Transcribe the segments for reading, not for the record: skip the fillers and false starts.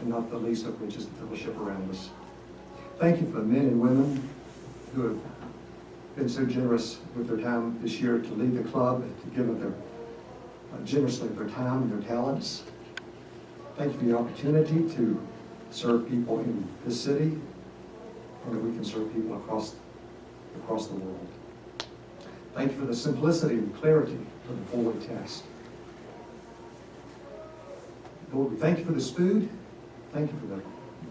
and not the least of which is the fellowship around us. Thank you for the men and women who have been so generous with their time this year to lead the club, to give of their generously of their time and their talents. Thank you for the opportunity to serve people in this city, and that we can serve people across the world. Thank you for the simplicity and clarity of the four-way test. Lord, we thank you for this food. Thank you for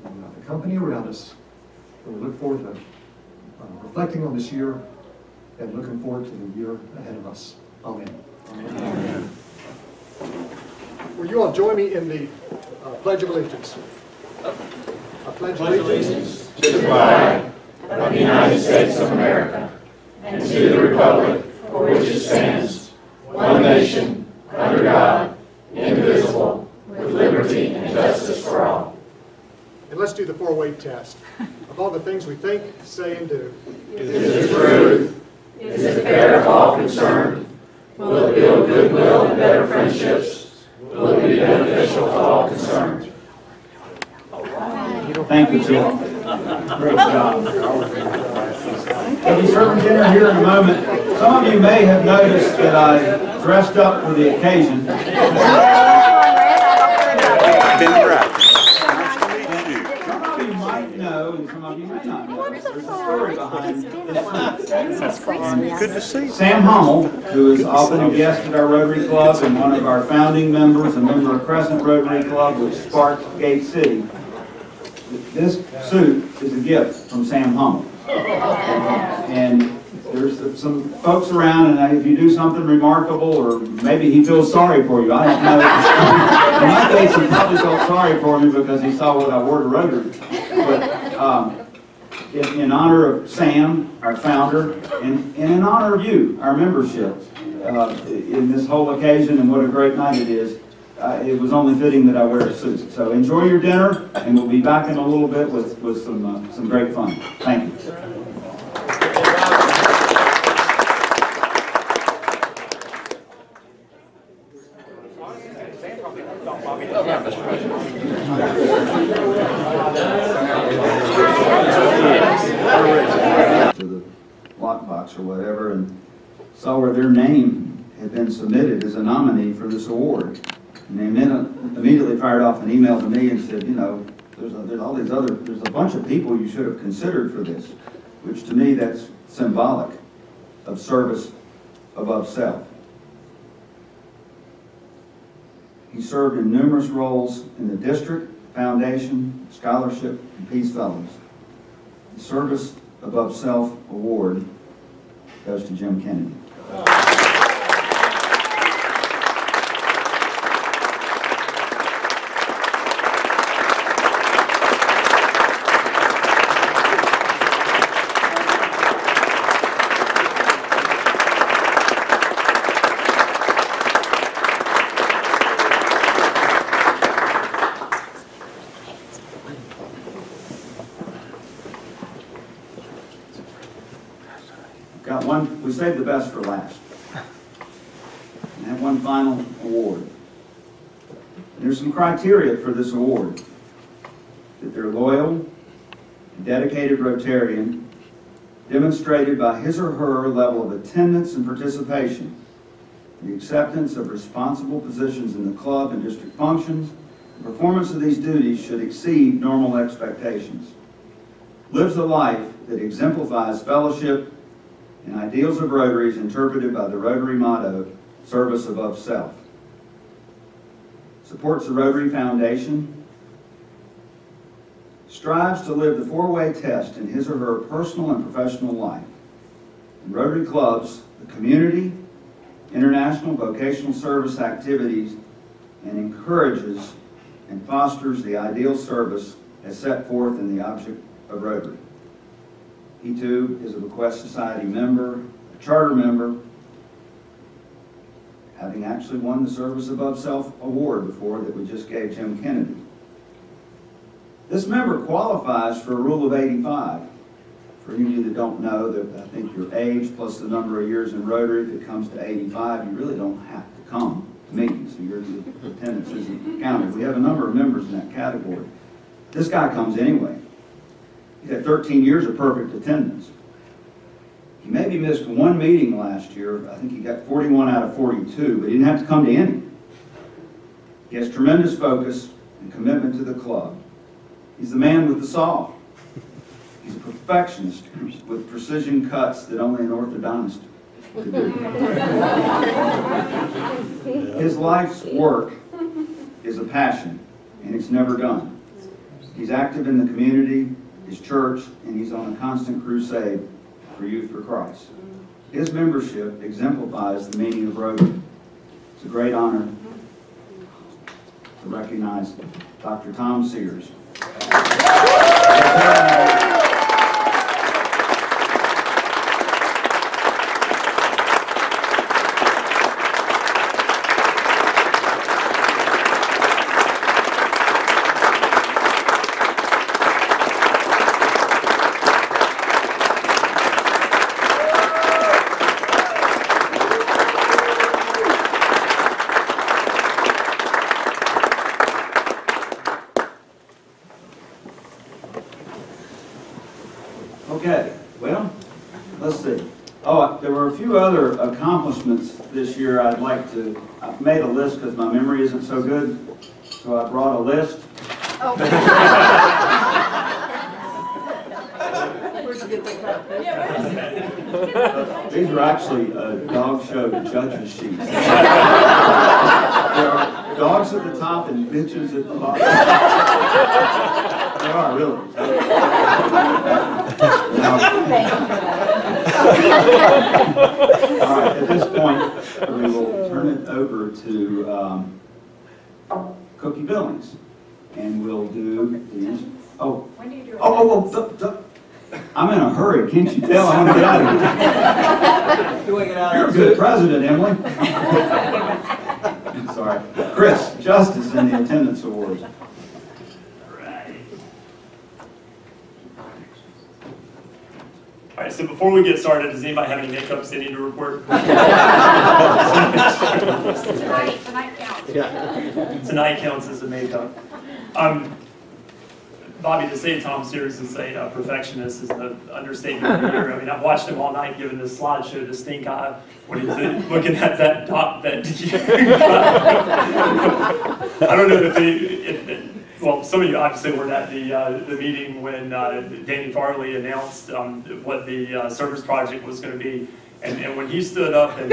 the company around us. And we look forward to reflecting on this year and looking forward to the year ahead of us. Amen. Amen. Will you all join me in the Pledge of Allegiance? I pledge allegiance to the flag of the United States of America and to the republic for which it stands, one nation, under God, indivisible, with liberty and justice for all. And let's do the four-way test. Of all the things we think, say, and do. Is it true? Is it fair to all concerned? Will it build goodwill and better friendships? Will it be beneficial to all concerned? Thank you, Jill. Great job. We'll be serving dinner here in a moment. Some of you may have noticed that I dressed up for the occasion. Some of you might know, and some of you may not know. There's a story behind this. Good to see you. Sam Hummel, who is often a guest at our Rotary Club and one of our founding members, a member of Crescent Rotary Club, which sparked Gate City. This suit is a gift from Sam Hummel. And there's some folks around, and if you do something remarkable, or maybe he feels sorry for you, I don't know. In my case, he probably felt sorry for me because he saw what I wore to Rotary. But in honor of Sam, our founder, and in honor of you, our membership, in this whole occasion, and what a great night it is, it was only fitting that I wear a suit. So enjoy your dinner, and we'll be back in a little bit with some great fun. Thank you. To the lockbox or whatever, and saw where their name had been submitted as a nominee for this award. And they immediately fired off an email to me and said, you know, there's a bunch of people you should have considered for this, which to me that's symbolic of service above self. He served in numerous roles in the district, foundation, scholarship, and Peace Fellows. The Service Above Self Award goes to Jim Kennedy. Got one, we saved the best for last. And have one final award. And there's some criteria for this award. That they're loyal, dedicated Rotarian, demonstrated by his or her level of attendance and participation, the acceptance of responsible positions in the club and district functions. The performance of these duties should exceed normal expectations. Lives a life that exemplifies fellowship and ideals of Rotary is interpreted by the Rotary motto, service above self. Supports the Rotary Foundation. Strives to live the four-way test in his or her personal and professional life. In Rotary clubs, the community, international vocational service activities, and encourages and fosters the ideal service as set forth in the object of Rotary. He too is a Bequest Society member, a charter member, having actually won the Service Above Self Award before that we just gave Jim Kennedy. This member qualifies for a rule of 85. For any of you that don't know, that I think your age plus the number of years in Rotary, if it comes to 85, you really don't have to come to meetings, so your attendance isn't counted. We have a number of members in that category. This guy comes anyway. He's had 13 years of perfect attendance. He maybe missed one meeting last year. I think he got 41 out of 42, but he didn't have to come to any. He has tremendous focus and commitment to the club. He's the man with the saw. He's a perfectionist with precision cuts that only an orthodontist could do. His life's work is a passion, and it's never done. He's active in the community, his church, and he's on a constant crusade for Youth for Christ. His membership exemplifies the meaning of Rotary. It's a great honor to recognize Dr. Tom Sears. Okay, well, let's see. Oh, there were a few other accomplishments this year I'd like to, I've made a list because my memory isn't so good, so I brought a list. Oh. These are actually dog show judges' sheets. There are dogs at the top and bitches at the bottom. They are, really. Now, all right, at this point, we will turn it over to Cookie Billings. And we'll do these. Oh, When do you do it? I'm in a hurry. Can't you tell? I want to get out of here. You're a good president, Emily. Sorry. Chris, Justice in the Attendance Awards. All right, so before we get started, does anybody have any makeups they need to report? Tonight counts. Tonight counts as a makeup. Bobby, to say Tom Sears is a perfectionist is the understatement of the year. I mean, I've watched him all night giving this slideshow to stink eye when he's looking at that dot that. I don't know if well, some of you obviously were at the meeting when Danny Farley announced what the service project was going to be, and when he stood up and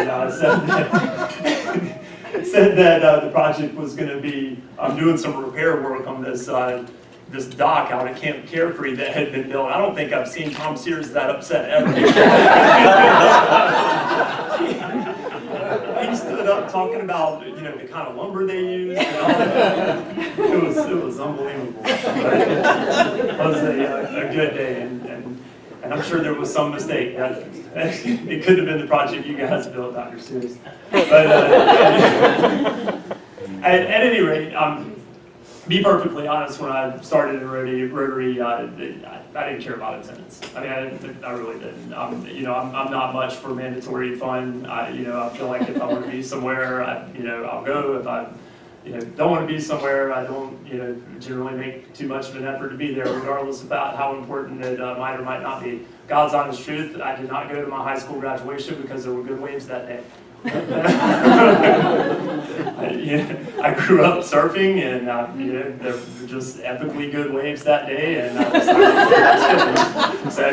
said that the project was going to be doing some repair work on this dock out at Camp Carefree that had been built. I don't think I've seen Tom Sears that upset ever. He stood up talking about, you know, the kind of lumber they use and all that. It was unbelievable. But it was a good day, and I'm sure there was some mistake. It could have been the project you guys built, Dr. Sears. But at any rate, be perfectly honest, when I started in Rotary, I didn't care about attendance. I mean, I really didn't. You know, I'm not much for mandatory fun. You know, I feel like if I want to be somewhere, I'll go. If I, don't want to be somewhere, I don't, generally make too much of an effort to be there, regardless about how important it might or might not be. God's honest truth, I did not go to my high school graduation because there were good waves that day. I grew up surfing, and there were just epically good waves that day, and so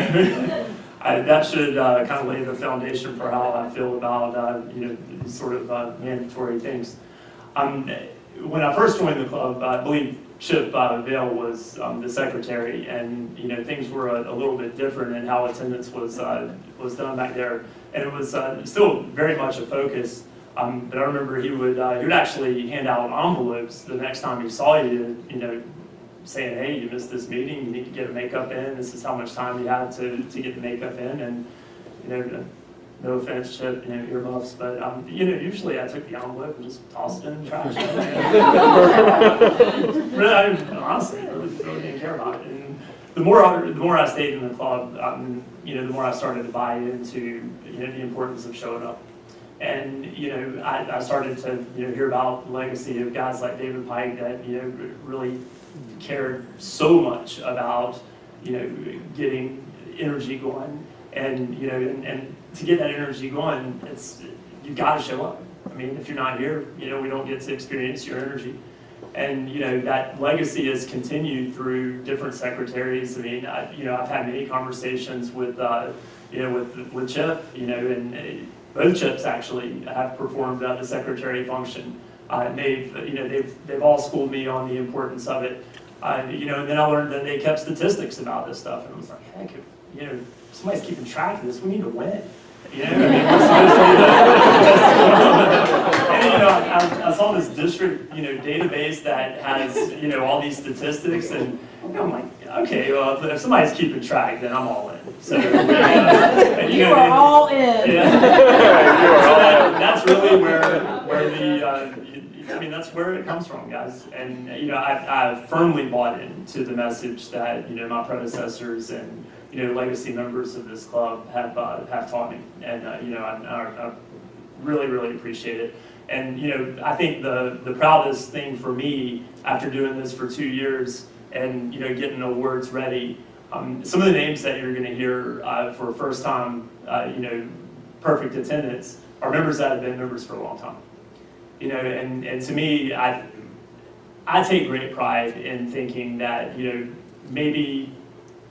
that should kind of lay the foundation for how I feel about these sort of mandatory things. When I first joined the club, I believe Chip Vail was the secretary, and things were a little bit different in how attendance was done back there. And it was still very much a focus, but I remember he would actually hand out envelopes the next time he saw you, saying, hey, you missed this meeting, you need to get a makeup in, this is how much time you have to get the makeup in, and no offense to earmuffs, but usually I took the envelope and just tossed it in the trash. Really, honestly, I really didn't care about it. And the more I stayed in the club, the more I started to buy into the importance of showing up. And I started to hear about the legacy of guys like David Pike that really cared so much about, getting energy going, and and to get that energy going, you've got to show up. I mean, if you're not here, we don't get to experience your energy. And that legacy has continued through different secretaries. I mean, I've had many conversations with with Chip, and both Chips actually have performed the secretary function. And they've all schooled me on the importance of it. And then I learned that they kept statistics about this stuff, and I was like, heck, if somebody's keeping track of this, we need to win. I mean, we're supposed to I saw this district, database that has, all these statistics, and I'm like, okay, well, if somebody's keeping track, then I'm all in. So you are all in. Yeah. So that's really where that's where it comes from, guys. And I firmly bought into the message that my predecessors and legacy members of this club have taught me, and I really, really appreciate it. And I think the proudest thing for me after doing this for 2 years and getting awards ready, some of the names that you're going to hear for first time, perfect attendance are members that have been members for a long time. And to me, I take great pride in thinking that maybe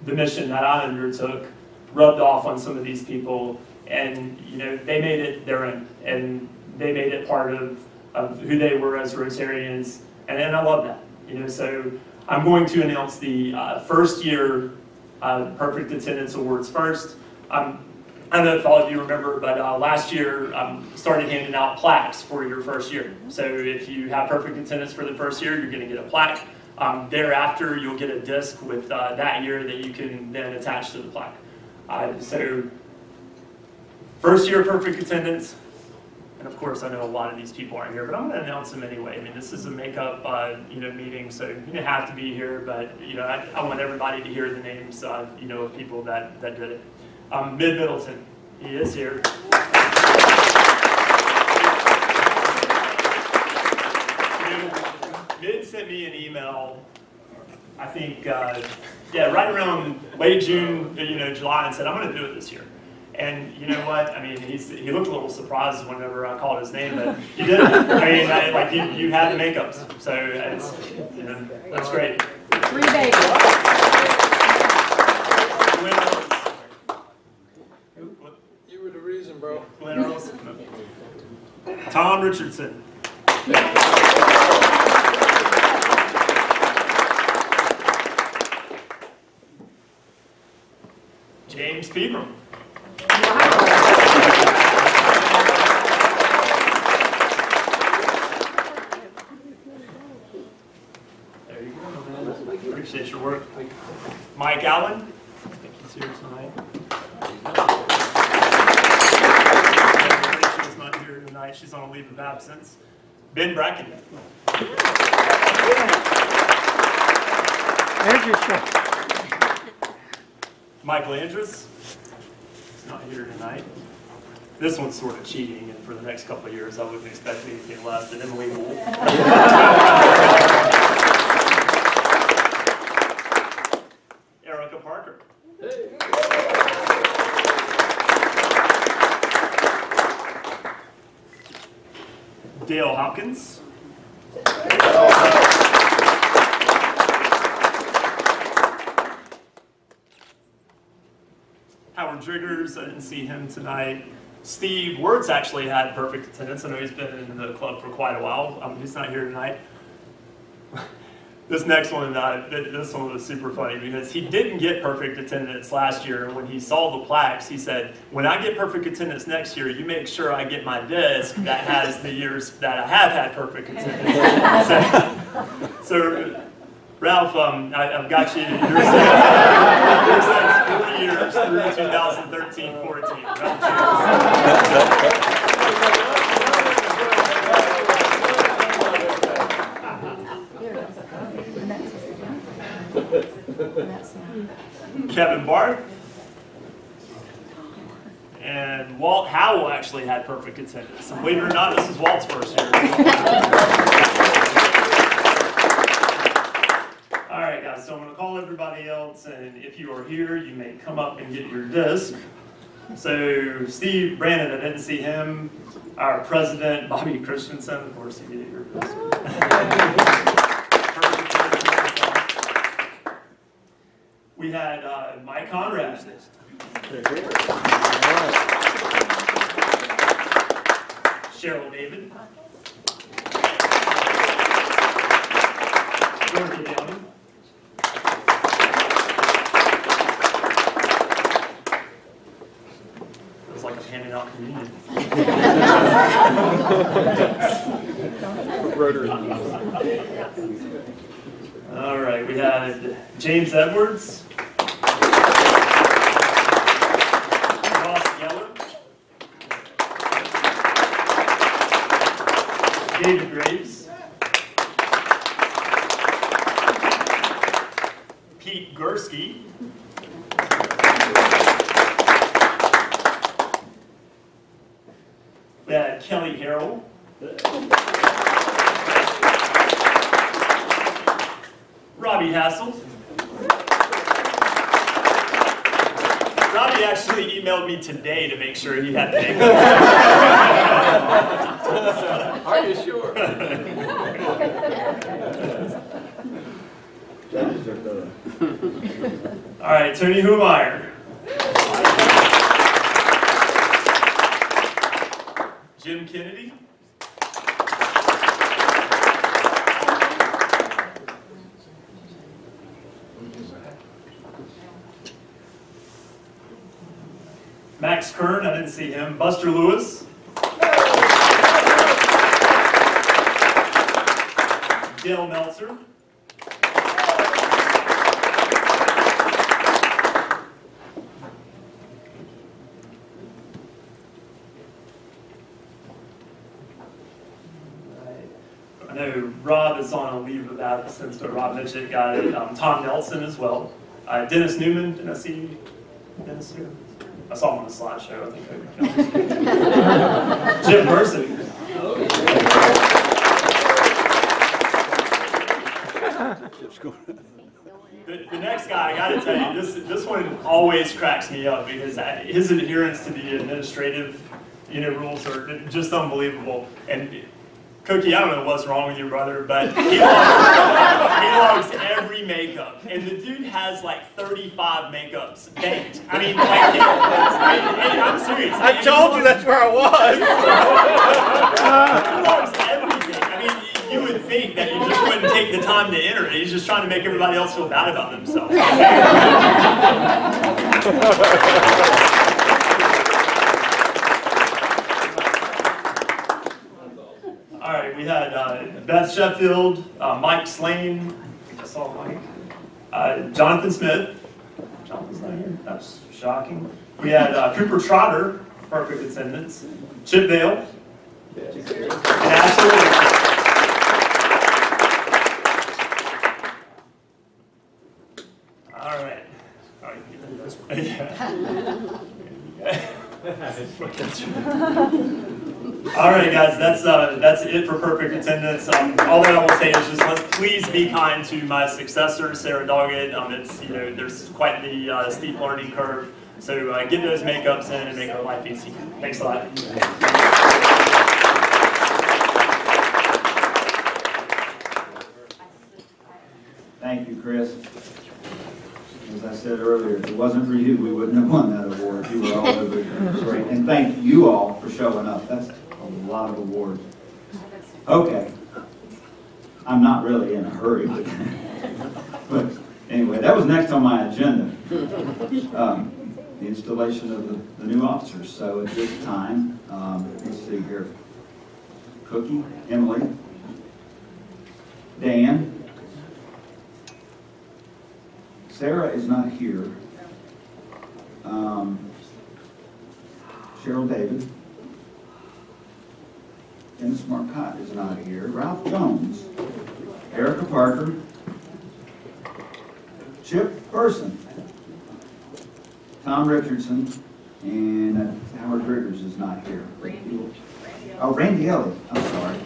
the mission that I undertook rubbed off on some of these people, and they made it their own, and they made it part of who they were as Rotarians, and I love that. So I'm going to announce the first year Perfect Attendance Awards first. I don't know if all of you remember, but last year started handing out plaques for your first year. So if you have perfect attendance for the first year, you're going to get a plaque. Thereafter, you'll get a disc with that year that you can then attach to the plaque. So first year perfect attendance, and of course I know a lot of these people aren't here, but I'm going to announce them anyway. I mean, this is a makeup meeting, so you don't have to be here, but I want everybody to hear the names of people that did it. Mid Middleton, he is here. Mid sent me an email, I think, right around late June, July, and said, I'm going to do it this year. And you know what? I mean, he looked a little surprised whenever I called his name, but you did it. I mean, you had the makeups, so it's, that's great. 3 babies. You were the reason, bro. Tom Richardson. James Pegram. There you go. Appreciate your work. Mike Allen. I think he's here tonight. Rachel's not here tonight. She's on a leave of absence. Ben Bracken. There's your shot. Michael Andrews. He's not here tonight. This one's sort of cheating, and for the next couple of years, I wouldn't expect anything less than Emily Hoole. Erica Parker. Dale Hopkins. Howard Driggers, I didn't see him tonight. Steve Wertz actually had perfect attendance. I know he's been in the club for quite a while. He's not here tonight. This next one, this one was super funny because he didn't get perfect attendance last year. And when he saw the plaques, he said, when I get perfect attendance next year, you make sure I get my disc that has the years that I have had perfect attendance. So Ralph, I've got you. You're saying 4 years through 2013-14. Kevin Barth and Walt Howell actually had perfect attendance. And believe it or not, this is Walt's first year. All right, guys, so I'm going to call everybody else, and if you are here, you may come up and get your disc. So Steve Brandon, I didn't see him. Our president, Bobby Christensen, of course, you get your disc. We had Mike Conrad. Cheryl David. Dorothy Downey. It was like I'm handing out communion. Rotary. All right, we had James Edwards. Ross Geller. David Graves. Pete Gursky. We had Kelly Harrell. Robbie Hassel. Robbie actually emailed me today to make sure he had the makeup. Are you sure? All right, Tony Humeyer. Jim Kennedy. Max Kern, I didn't see him. Buster Lewis. Dale Meltzer. I know Rob is on a leave of absence, but Rob Mitchell got it. Tom Nelson as well. Dennis Newman, did I see Dennis here? I saw him on the slideshow, I think. Jim Mercy. The next guy, I gotta tell you, this one always cracks me up because his adherence to the administrative rules are just unbelievable. And Cookie, I don't know what's wrong with your brother, but he logs every makeup. And the dude has like 35 makeups banked. I mean, like, I'm serious. I told you that's where I was. He logs everything. I mean, you would think that you just wouldn't take the time to enter it. He's just trying to make everybody else feel bad about themselves. All right, we had Beth Sheffield, Mike Slane, I saw Mike, Jonathan Smith. Jonathan's not here, that's shocking. We had Cooper Trotter, perfect attendance, Chip Dale, and Ashley. All right. All right, get rid of this one. All right, guys, that's it for perfect attendance. All that I will say is just let's please be kind to my successor, Sarah Doggett. It's there's quite the steep learning curve, so get those makeups in and make our life easy. Thanks a lot. Thank you, Chris. As I said earlier, if it wasn't for you, we wouldn't have won that award. You were all over it. It was great. And thank you all for showing up. That's a lot of awards. Okay. I'm not really in a hurry, but anyway, that was next on my agenda. The installation of the new officers. So at this time, let's see here. Cookie, Emily, Dan, Sarah is not here. Cheryl David. Dennis Marcotte is not here. Ralph Jones. Erica Parker. Chip Burson. Tom Richardson. And Howard Riggers is not here. Oh, Randy Elliott. I'm sorry.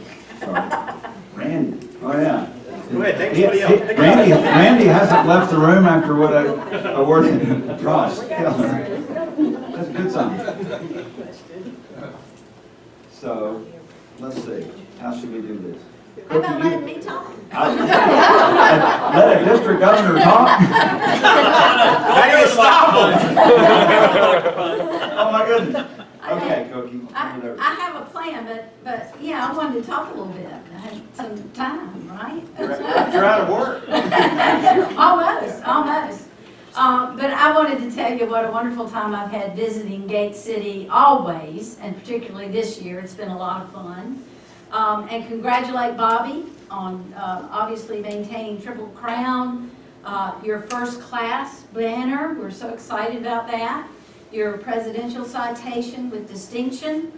Randy. Oh, yeah. Go ahead, take somebody else. Pick Randy hasn't left the room after what I awarded Ross Keller. That's a good sign. So, let's see, how should we do this? How about letting me talk? Let a district governor talk? Hey, stop him! Oh my goodness. Okay, Cookie. I have a plan, but yeah, I wanted to talk a little bit. I had some time, right? You're out of work. Almost. But I wanted to tell you what a wonderful time I've had visiting Gate City always, and particularly this year. It's been a lot of fun. And congratulate Bobby on obviously maintaining Triple Crown, your first class banner. We're so excited about that. Your presidential citation with distinction,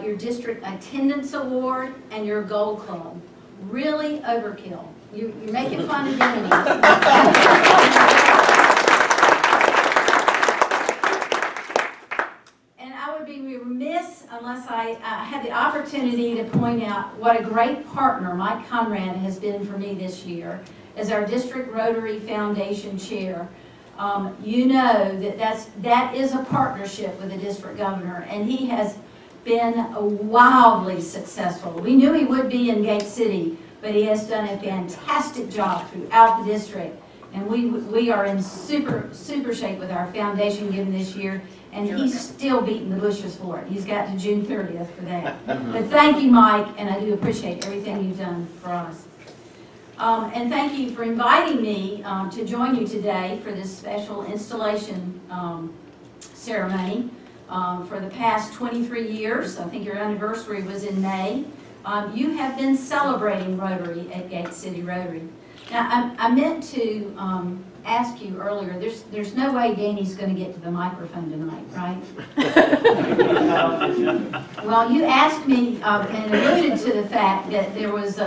your district attendance award, and your gold club. Really overkill. You're making fun of Danny. Be remiss unless I had the opportunity to point out what a great partner Mike Conrad has been for me this year as our District Rotary Foundation Chair. You know that is a partnership with the District Governor, and he has been wildly successful. We knew he would be in Gate City, but he has done a fantastic job throughout the district, and we are in super shape with our foundation given this year. And he's still beating the bushes for it. He's got to June 30th for that. But thank you, Mike, and I do appreciate everything you've done for us. And thank you for inviting me to join you today for this special installation ceremony. For the past 23 years, I think your anniversary was in May, you have been celebrating Rotary at Gate City Rotary. Now, I meant to ask you earlier, there's no way Danny's going to get to the microphone tonight, right? Well, you asked me and alluded to the fact that there was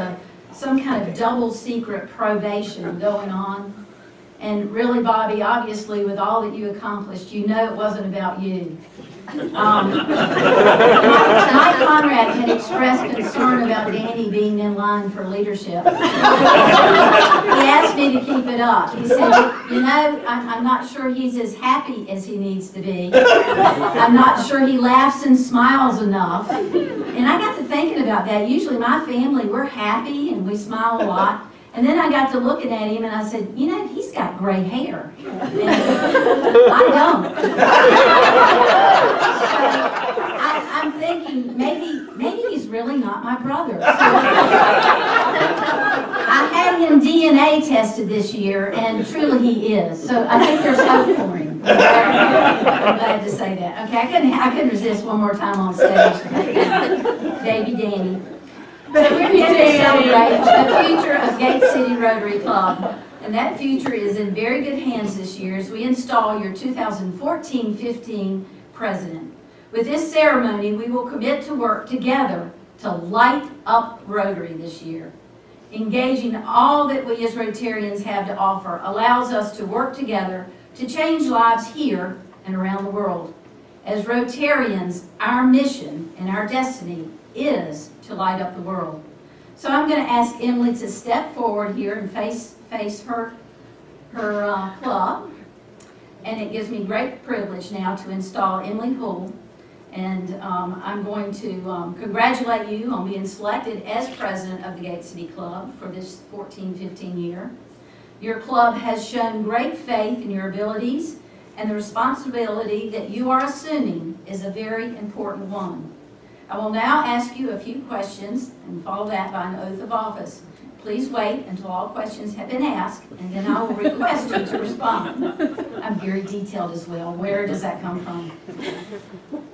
some kind of double secret probation going on. And really, Bobby, obviously, with all that you accomplished, you know it wasn't about you. Mike Conrad had expressed concern about Danny being in line for leadership. He asked me to keep it up. He said, you know, I'm not sure he's as happy as he needs to be. I'm not sure he laughs and smiles enough. And I got to thinking about that. Usually my family, we're happy and we smile a lot. And then I got to looking at him and I said, you know, he's got gray hair. And I don't. So I'm thinking maybe he's really not my brother. So I had him DNA tested this year and truly he is. So I think there's hope for him. I'm glad to say that. Okay, I couldn't resist one more time on stage. Baby Danny. So we're here to celebrate the future of Gate City Rotary Club. And that future is in very good hands this year as we install your 2014-15 president. With this ceremony, we will commit to work together to light up Rotary this year. Engaging all that we as Rotarians have to offer allows us to work together to change lives here and around the world. As Rotarians, our mission and our destiny is to light up the world. So I'm going to ask Emily to step forward here and face her club. And it gives me great privilege now to install Emily Hoole. And I'm going to congratulate you on being selected as president of the Gate City Club for this 14-15 year. Your club has shown great faith in your abilities, and the responsibility that you are assuming is a very important one. I will now ask you a few questions and follow that by an oath of office. Please wait until all questions have been asked, and then I will request you to respond. I'm very detailed as well. Where does that come from?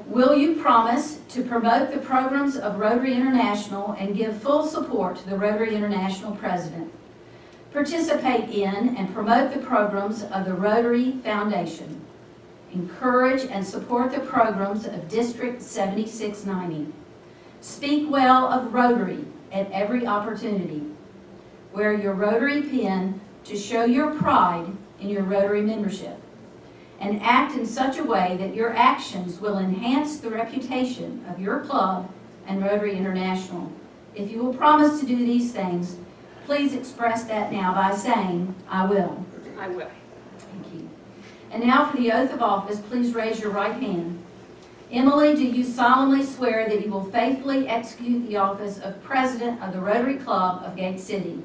Will you promise to promote the programs of Rotary International and give full support to the Rotary International president? Participate in and promote the programs of the Rotary Foundation. Encourage and support the programs of District 7690. Speak well of Rotary at every opportunity. Wear your Rotary pin to show your pride in your Rotary membership. And act in such a way that your actions will enhance the reputation of your club and Rotary International. If you will promise to do these things, Please express that now by saying, "I will." I will. Thank you. And now for the oath of office, please raise your right hand. Emily, do you solemnly swear that you will faithfully execute the office of President of the Rotary Club of Gate City,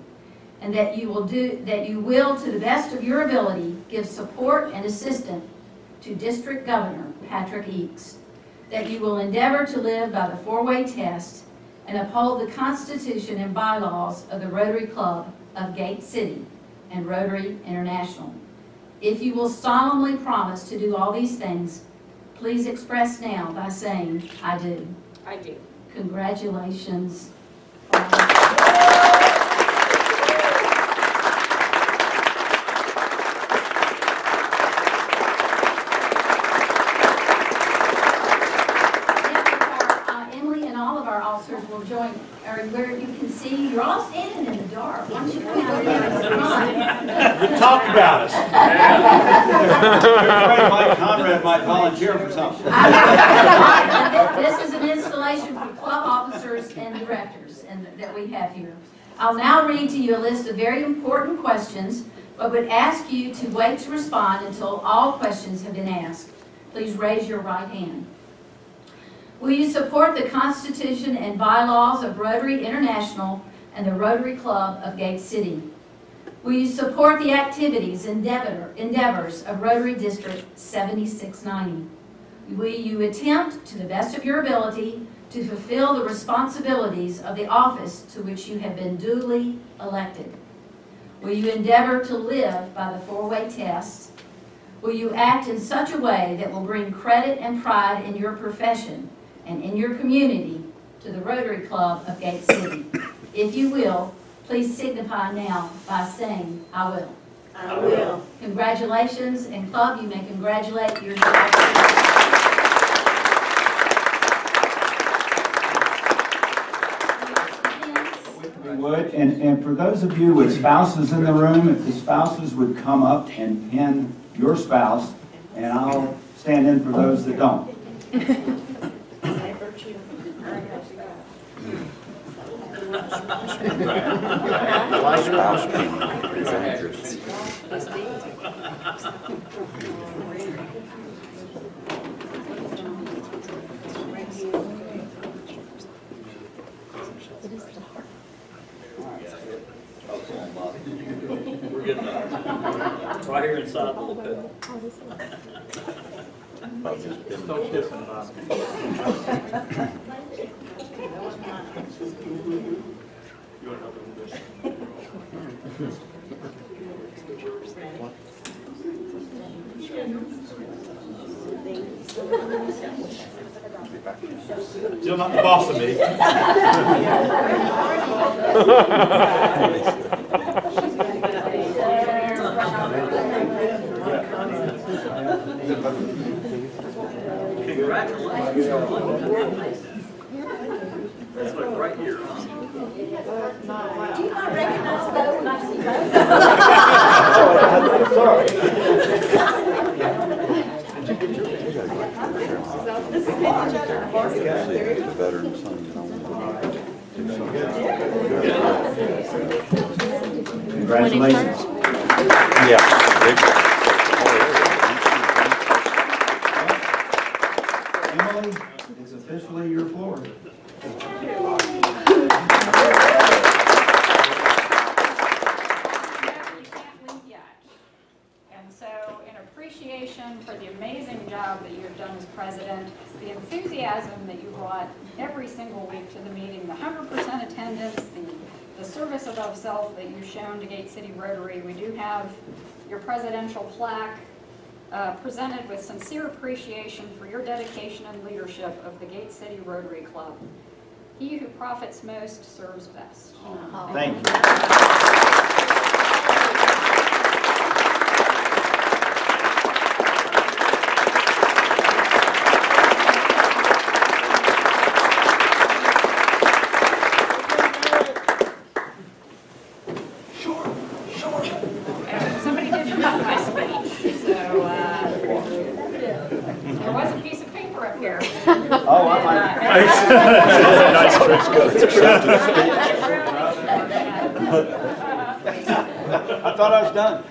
and that you will, to the best of your ability, give support and assistance to District Governor Patrick Eakes, that you will endeavor to live by the four-way test and uphold the Constitution and bylaws of the Rotary Club of Gate City and Rotary International? If you will solemnly promise to do all these things, please express now by saying, "I do." I do. Congratulations. Emily and all of our officers will join, or where you can see, you're all standing in the dark. Why don't you come out here in the front? Talk about us. Mike Conrad might volunteer for something. This is an installation for club officers and directors that we have here. I'll now read to you a list of very important questions, but would ask you to wait to respond until all questions have been asked. Please raise your right hand. Will you support the Constitution and bylaws of Rotary International and the Rotary Club of Gate City? Will you support the activities and endeavors of Rotary District 7690? Will you attempt, to the best of your ability, to fulfill the responsibilities of the office to which you have been duly elected? Will you endeavor to live by the four-way test? Will you act in such a way that will bring credit and pride in your profession and in your community to the Rotary Club of Gate City? If you will, please signify now by saying, "I will." I will. Congratulations, and club, you may congratulate your director. We would, and for those of you with spouses in the room, if the spouses would come up and pin your spouse, and I'll stand in for those that don't. We're getting right here inside the lapel. Don't kiss him, Bob. You want to help him with this? Still not the boss of me. Congratulations. That's like right here. Do you not recognize those when I see those? Sorry. Congratulations. Yeah. Emily, it's officially your floor. In appreciation for the amazing job that you have done as president, the enthusiasm that you brought every single week to the meeting, the 100% attendance, the service above self that you've shown to Gate City Rotary, we do have your presidential plaque presented with sincere appreciation for your dedication and leadership of the Gate City Rotary Club. He who profits most serves best. Thank you. Somebody did cut my speech, so there was a piece of paper up here. Oh, I like Nice trench coat. And, thought I was done.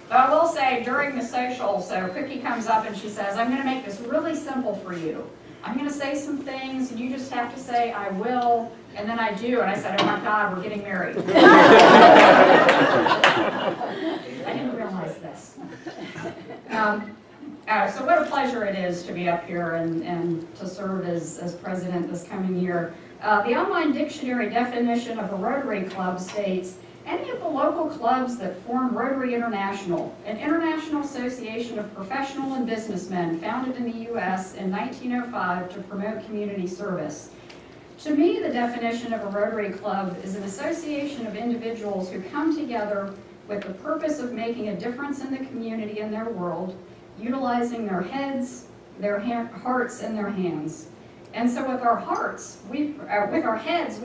But I will say, during the social, so Cookie comes up and she says, I'm going to make this really simple for you. I'm going to say some things, and you just have to say, I will, and then I do. And I said, oh my God, we're getting married. I didn't realize this. So what a pleasure it is to be up here and to serve as president this coming year. The online dictionary definition of a Rotary Club states, any of the local clubs that form Rotary International, an international association of professional and businessmen founded in the U.S. in 1905 to promote community service. To me, the definition of a Rotary Club is an association of individuals who come together with the purpose of making a difference in the community and their world, utilizing their heads, their hearts, and their hands. And so with our heads, we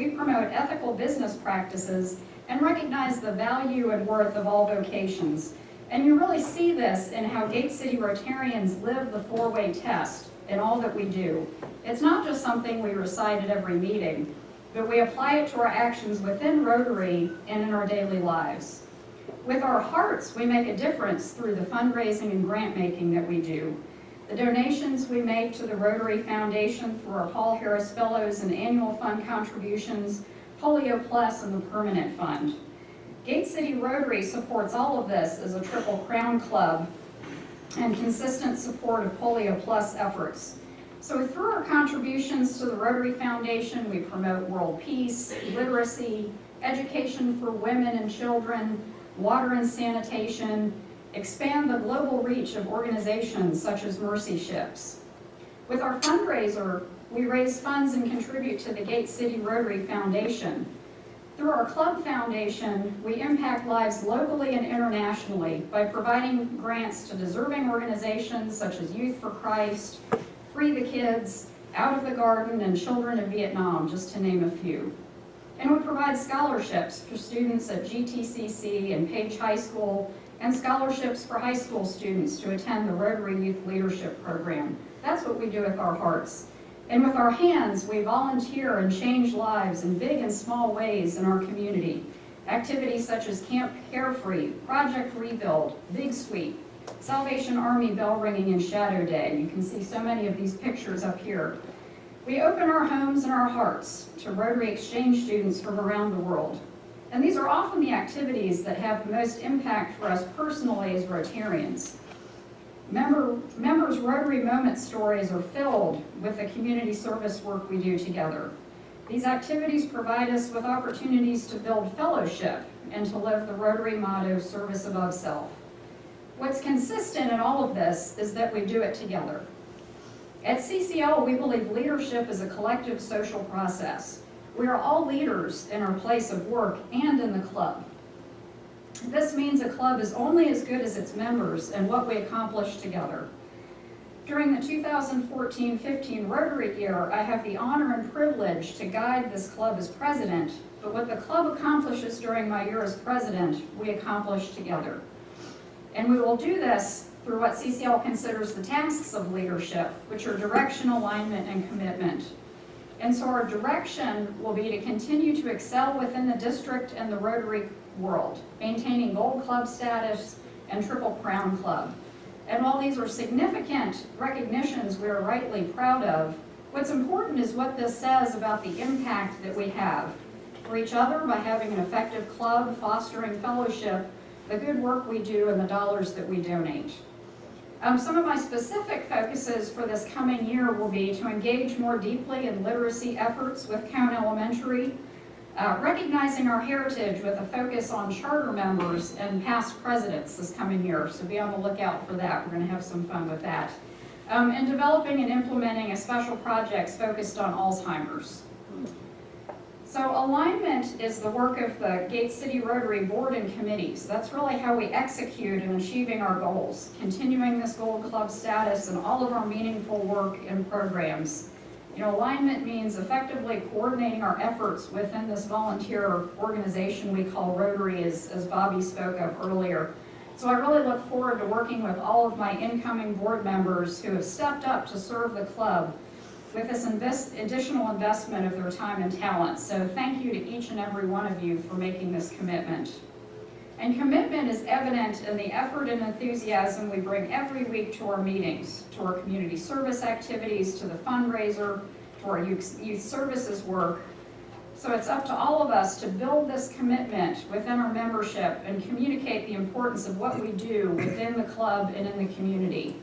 promote ethical business practices and recognize the value and worth of all vocations. And you really see this in how Gate City Rotarians live the four-way test in all that we do. It's not just something we recite at every meeting, but we apply it to our actions within Rotary and in our daily lives. With our hearts, we make a difference through the fundraising and grant making that we do. The donations we make to the Rotary Foundation through our Paul Harris Fellows and annual fund contributions, Polio Plus, and the Permanent Fund. Gate City Rotary supports all of this as a Triple Crown Club and consistent support of Polio Plus efforts. So through our contributions to the Rotary Foundation, we promote world peace, literacy, education for women and children, water and sanitation, expand the global reach of organizations such as Mercy Ships. With our fundraiser, we raise funds and contribute to the Gate City Rotary Foundation. Through our club foundation, we impact lives locally and internationally by providing grants to deserving organizations such as Youth for Christ, Free the Kids, Out of the Garden, and Children of Vietnam, just to name a few. And we provide scholarships for students at GTCC and Page High School, and scholarships for high school students to attend the Rotary Youth Leadership Program. That's what we do with our hearts. And with our hands, we volunteer and change lives in big and small ways in our community. Activities such as Camp Carefree, Project Rebuild, Big Sweep, Salvation Army Bell Ringing, and Shadow Day. You can see so many of these pictures up here. We open our homes and our hearts to Rotary Exchange students from around the world. And these are often the activities that have the most impact for us personally as Rotarians. Members' Rotary Moment stories are filled with the community service work we do together. These activities provide us with opportunities to build fellowship and to live the Rotary motto, service above self. What's consistent in all of this is that we do it together. At CCL, we believe leadership is a collective social process. We are all leaders in our place of work and in the club. This means a club is only as good as its members and what we accomplish together. During the 2014-15 Rotary year, I have the honor and privilege to guide this club as president, but what the club accomplishes during my year as president, we accomplish together. And we will do this through what CCL considers the tasks of leadership, which are direction, alignment, and commitment. And so our direction will be to continue to excel within the district and the Rotary world, maintaining Gold Club status and Triple Crown Club. And while these are significant recognitions we are rightly proud of, what's important is what this says about the impact that we have for each other by having an effective club, fostering fellowship, the good work we do, and the dollars that we donate. Some of my specific focuses for this coming year will be to engage more deeply in literacy efforts with Cone Elementary, recognizing our heritage with a focus on charter members and past presidents this coming year, so be on the lookout for that. We're going to have some fun with that. And developing and implementing a special projects focused on Alzheimer's. So alignment is the work of the Gate City Rotary Board and committees. That's really how we execute in achieving our goals, continuing this Gold Club status and all of our meaningful work and programs. You know, alignment means effectively coordinating our efforts within this volunteer organization we call Rotary, as Bobby spoke of earlier. So I really look forward to working with all of my incoming board members who have stepped up to serve the club with this additional investment of their time and talent. So thank you to each and every one of you for making this commitment. And commitment is evident in the effort and enthusiasm we bring every week to our meetings, to our community service activities, to the fundraiser, to our youth services work. So it's up to all of us to build this commitment within our membership and communicate the importance of what we do within the club and in the community.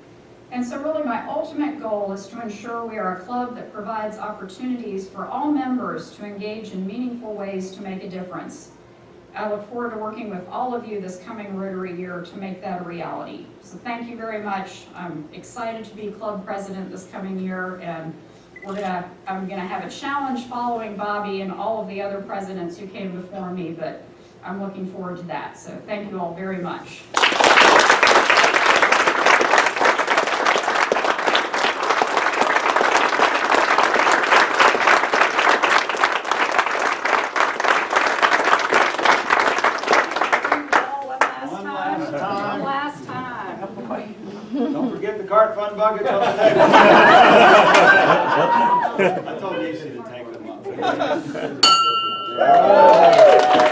And so really my ultimate goal is to ensure we are a club that provides opportunities for all members to engage in meaningful ways to make a difference. I look forward to working with all of you this coming Rotary year to make that a reality. So thank you very much. I'm excited to be club president this coming year, and I'm gonna have a challenge following Bobby and all of the other presidents who came before me, but I'm looking forward to that. So thank you all very much. Don't forget the cart fund buckets on the table. I told Lisa to take them up.